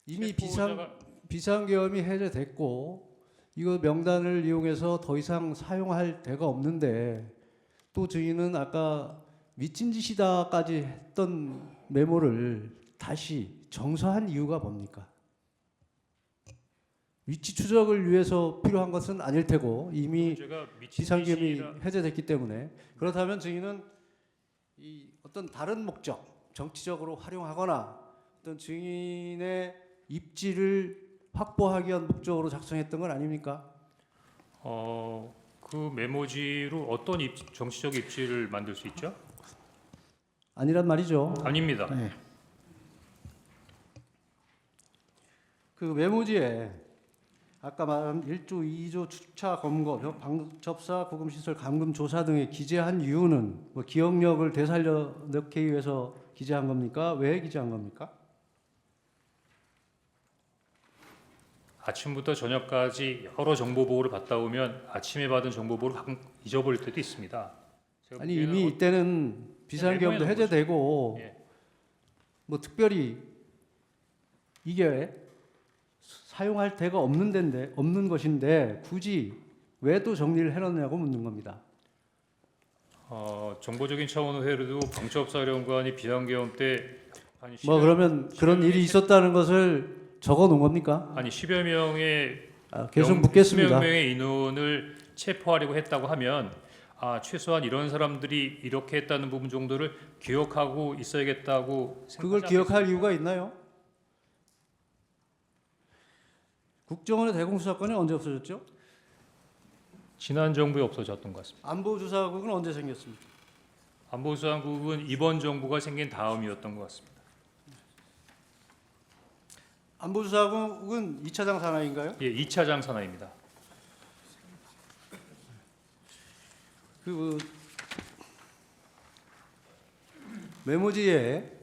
이미 체포자가 비상계엄이 해제됐고 이거 명단을 이용해서 더 이상 사용할 데가 없는데 또 증인은 아까 미친 짓이다까지 했던 메모를 다시 정서한 이유가 뭡니까? 위치 추적을 위해서 필요한 것은 아닐 테고 이미 제가 미친 비상계엄이 짓이라 해제됐기 때문에 그렇다면 증인은 이 어떤 다른 목적, 정치적으로 활용하거나 어떤 증인의 입지를 확보하기 위한 목적으로 작성했던 건 아닙니까? 그 메모지로 어떤 정치적 입지를 만들 수 있죠? 아니란 말이죠. 아닙니다. 네. 그 메모지에 아까 말한 1조, 2조 추차 검거, 방접사, 구금시설 감금 조사 등에 기재한 이유는 뭐 기억력을 되살려 넣기 위해서 기재한 겁니까? 왜 기재한 겁니까? 아침부터 저녁까지 여러 정보 보고를 받다 보면 아침에 받은 정보 보고를 가끔 잊어버릴 때도 있습니다. 제가 아니 보기에는 이미 이때는 비상계엄도 메모해 놓은 해제되고 예. 뭐 특별히 이게 사용할 데가 없는 것인데 굳이 왜 또 정리를 해놨냐고 묻는 겁니다. 정보적인 차원으로 해도 방첩사령관이 비상계엄 때 한 뭐 그러면 그런 일이 있었다는 것을 적어 놓은 겁니까? 아니 10여 명의 계속 수백 묻겠습니다. 명의 인원을 체포하려고 했다고 하면 최소한 이런 사람들이 이렇게 했다는 부분 정도를 기억하고 있어야겠다고 그걸 생각하지 기억할 이유가 있나요? 국정원의 대공수사권이 언제 없어졌죠? 지난 정부에 없어졌던 것 같습니다. 안보조사국은 언제 생겼습니까? 안보수사국은 이번 정부가 생긴 다음이었던 것 같습니다. 안보조사국은 2차장 산하인가요? 예, 2차장 산하입니다. 그 메모지에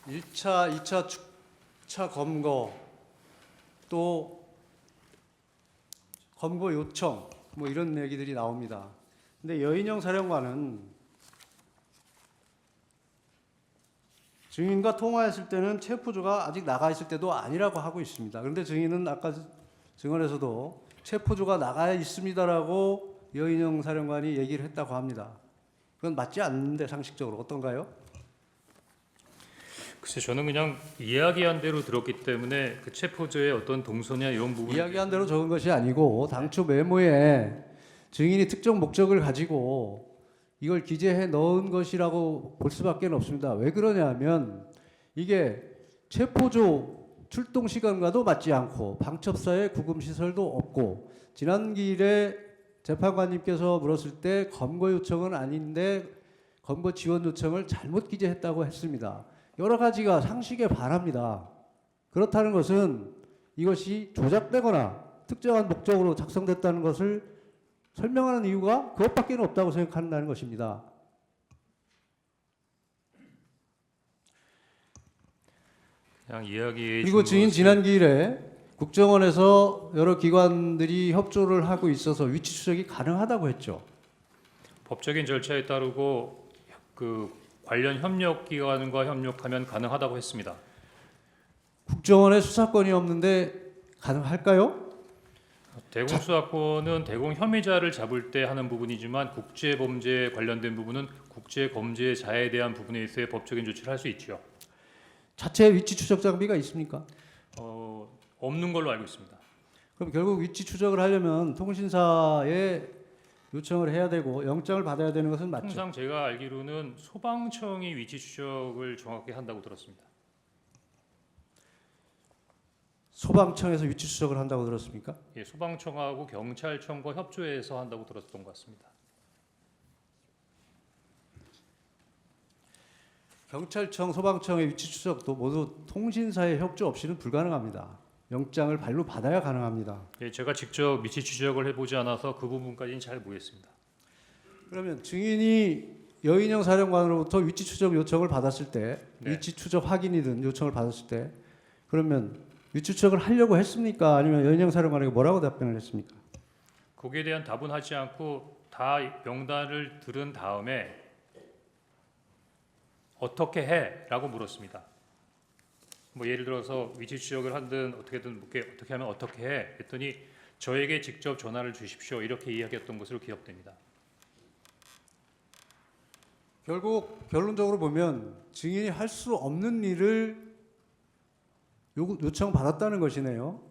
(1차) (2차) 추차 검거 또 검거 요청 뭐 이런 얘기들이 나옵니다. 근데 여인영 사령관은 증인과 통화했을 때는 체포조가 아직 나가 있을 때도 아니라고 하고 있습니다. 그런데 증인은 아까 증언에서도 체포조가 나가 있습니다라고 여인영 사령관이 얘기를 했다고 합니다. 그건 맞지 않는데 상식적으로 어떤가요? 글쎄 저는 그냥 이야기한 대로 들었기 때문에 그 체포조의 어떤 동선이나 이런 부분 이야기한 대로 적은 것이 아니고 당초 메모에 증인이 특정 목적을 가지고 이걸 기재해 넣은 것이라고 볼 수밖에 없습니다. 왜 그러냐면 이게 체포조 출동 시간과도 맞지 않고 방첩사의 구금 시설도 없고 지난 기일에 재판관님께서 물었을 때 검거 요청은 아닌데 검거 지원 요청을 잘못 기재했다고 했습니다. 여러 가지가 상식에 반합니다. 그렇다는 것은 이것이 조작되거나 특정한 목적으로 작성됐다는 것을 설명하는 이유가 그것밖에 없다고 생각한다는 것입니다. 그냥 이야기해 그리고 증인 지난 기일에 국정원에서 여러 기관들이 협조를 하고 있어서 위치 추적이 가능하다고 했죠. 법적인 절차에 따르고 그 관련 협력기관과 협력하면 가능하다고 했습니다. 국정원에 수사권이 없는데 가능할까요? 대공수사권은 대공 혐의자를 잡을 때 하는 부분이지만 국제범죄에 관련된 부분은 국제범죄자에 대한 부분에 있어야 법적인 조치를 할 수 있죠. 자체 위치 추적 장비가 있습니까? 없는 걸로 알고 있습니다. 그럼 결국 위치 추적을 하려면 통신사에 요청을 해야 되고 영장을 받아야 되는 것은 맞죠? 통상 제가 알기로는 소방청이 위치 추적을 정확히 한다고 들었습니다. 소방청에서 위치 추적을 한다고 들었습니까? 예, 소방청하고 경찰청과 협조해서 한다고 들었던 것 같습니다. 경찰청, 소방청의 위치 추적도 모두 통신사의 협조 없이는 불가능합니다. 영장을 발로 받아야 가능합니다. 예, 제가 직접 위치 추적을 해보지 않아서 그 부분까지는 잘 모르겠습니다. 그러면 증인이 여인영 사령관으로부터 위치 추적 요청을 받았을 때, 네. 위치 추적 확인이든 요청을 받았을 때, 그러면 위치 추적을 하려고 했습니까? 아니면 여인영 사령관에게 뭐라고 답변을 했습니까? 거기에 대한 답은 하지 않고 다 명단을 들은 다음에 어떻게 해라고 물었습니다. 뭐 예를 들어서 위치 추적을 하든 어떻게든 어떻게 하면 어떻게 해 했더니 저에게 직접 전화를 주십시오 이렇게 이야기했던 것으로 기억됩니다. 결국 결론적으로 보면 증인이 할 수 없는 일을 요청받았다는 것이네요.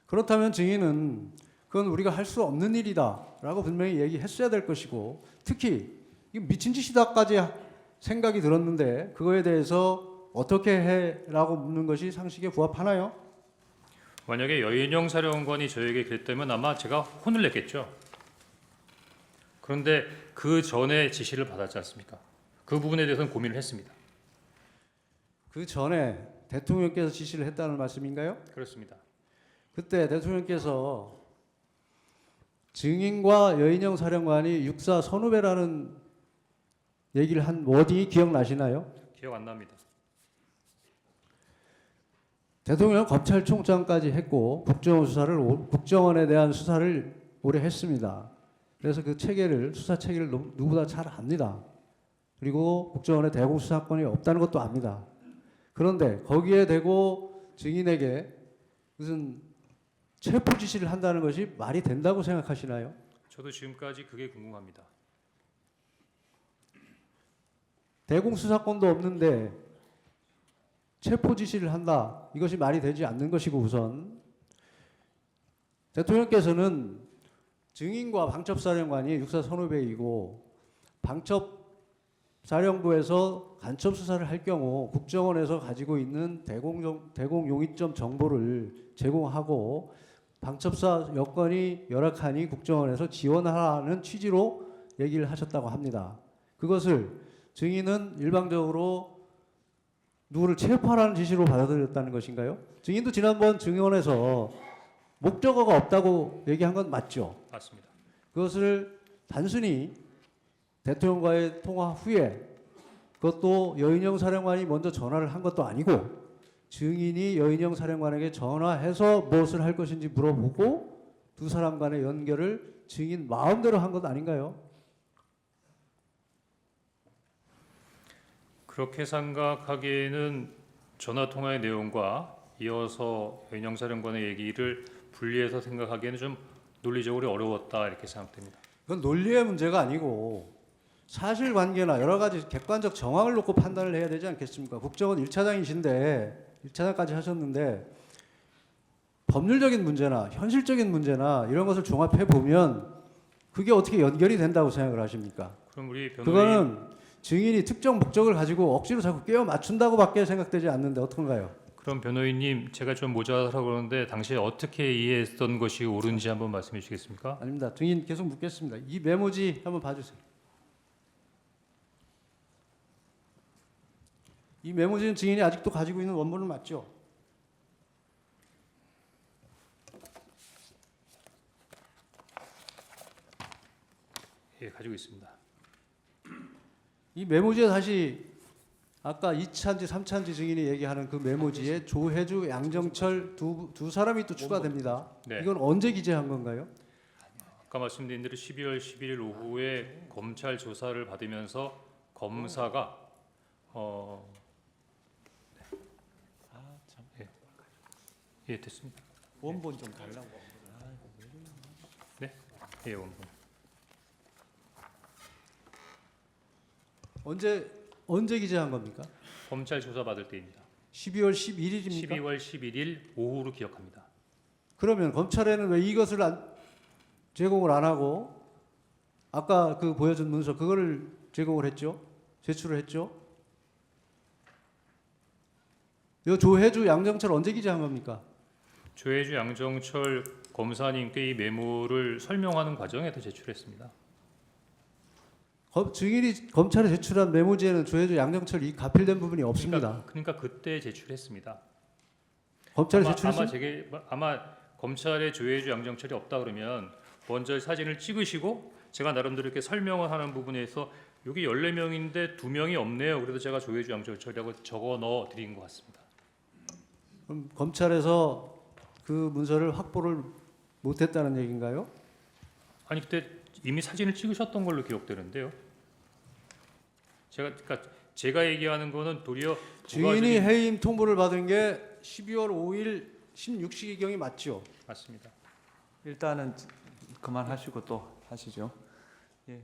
그렇다면 증인은 그건 우리가 할 수 없는 일이다라고 분명히 얘기했어야 될 것이고, 특히 이거 미친 짓이다까지 생각이 들었는데 그거에 대해서 어떻게 해라고 묻는 것이 상식에 부합하나요? 만약에 여인영 사령관이 저에게 그랬다면 아마 제가 혼을 냈겠죠. 그런데 그 전에 지시를 받았지 않습니까? 그 부분에 대해서는 고민을 했습니다. 그 전에 대통령께서 지시를 했다는 말씀인가요? 그렇습니다. 그때 대통령께서 증인과 여인영 사령관이 육사 선후배라는 얘기를 한 워딩이 기억나시나요? 기억 안 납니다. 대통령은 검찰총장까지 했고 국정원에 대한 수사를 오래 했습니다. 그래서 그 체계를 수사 체계를 누구보다 잘 압니다. 그리고 국정원에 대공수사권이 없다는 것도 압니다. 그런데 거기에 대고 증인에게 무슨 체포 지시를 한다는 것이 말이 된다고 생각하시나요? 저도 지금까지 그게 궁금합니다. 대공수사권도 없는데 체포 지시를 한다. 이것이 말이 되지 않는 것이고, 우선 대통령께서는 증인과 방첩사령관이 육사 선후배이고 방첩사령부에서 간첩 수사를 할 경우 국정원에서 가지고 있는 대공용의점 정보를 제공하고 방첩사 여건이 열악하니 국정원에서 지원하라는 취지로 얘기를 하셨다고 합니다. 그것을 증인은 일방적으로 누구를 체포하라는 지시로 받아들였다는 것인가요? 증인도 지난번 증언에서 목적어가 없다고 얘기한 건 맞죠? 맞습니다. 그것을 단순히 대통령과의 통화 후에, 그것도 여인영 사령관이 먼저 전화를 한 것도 아니고 증인이 여인영 사령관에게 전화해서 무엇을 할 것인지 물어보고 두 사람 간의 연결을 증인 마음대로 한 것 아닌가요? 그렇게 생각하기에는 전화 통화의 내용과 이어서 여인영 사령관의 얘기를 분리해서 생각하기에는 좀 논리적으로 어려웠다 이렇게 생각됩니다. 그건 논리의 문제가 아니고 사실관계나 여러 가지 객관적 정황을 놓고 판단을 해야 되지 않겠습니까? 국정원 1차장이신데 1차장까지 하셨는데 법률적인 문제나 현실적인 문제나 이런 것을 종합해 보면 그게 어떻게 연결이 된다고 생각을 하십니까? 그럼 우리 변호인 그거는 증인이 특정 목적을 가지고 억지로 자꾸 끼워 맞춘다고밖에 생각되지 않는데 어떤가요? 그럼 변호인님 제가 좀 모자라서 그러는데 당시에 어떻게 이해했던 것이 옳은지 한번 말씀해 주시겠습니까? 아닙니다. 증인 계속 묻겠습니다. 이 메모지 한번 봐주세요. 이 메모지는 증인이 아직도 가지고 있는 원본은 맞죠? 예, 가지고 있습니다. 이 메모지에 다시 아까 2차인지 3차인지 증인이 얘기하는 그 메모지에 조혜주, 양정철 두 사람이 또 추가됩니다. 네. 이건 언제 기재한 건가요? 아까 말씀드린 대로 12월 11일 오후에 검찰 조사를 받으면서 검사가 예, 됐습니다. 원본 좀 달라고. 네, 예, 원본. 언제 기재한 겁니까? 검찰 조사 받을 때입니다. 12월 11일입니까? 12월 11일 오후로 기억합니다. 그러면 검찰에는 왜 이것을 제공을 안 하고 아까 그 보여준 문서 그거를 제공을 했죠? 제출을 했죠? 이 조혜주, 양정철 언제 기재한 겁니까? 조혜주, 양정철 검사님께 이 메모를 설명하는 과정에서 제출했습니다. 증인이 검찰에 제출한 메모지에는 조혜주, 양정철 이 가필된 부분이 없습니다. 그러니까 그때 제출했습니다. 검찰에 아마 제출했습니다. 아마 검찰에 조혜주, 양정철이 없다 그러면 먼저 사진을 찍으시고 제가 나름대로 이렇게 설명을 하는 부분에서 여기 14명인데 2명이 없네요. 그래서 제가 조혜주, 양정철이라고 적어 넣어 드린 것 같습니다. 그럼 검찰에서 그 문서를 확보를 못했다는 얘기인가요? 아니 그때 이미 사진을 찍으셨던 걸로 기억되는데요. 제가 얘기하는 거는 도리어 증인이 해임 통보를 받은 게 12월 5일 16시경이 맞죠? 맞습니다. 일단은 그만하시고 또 하시죠. 예.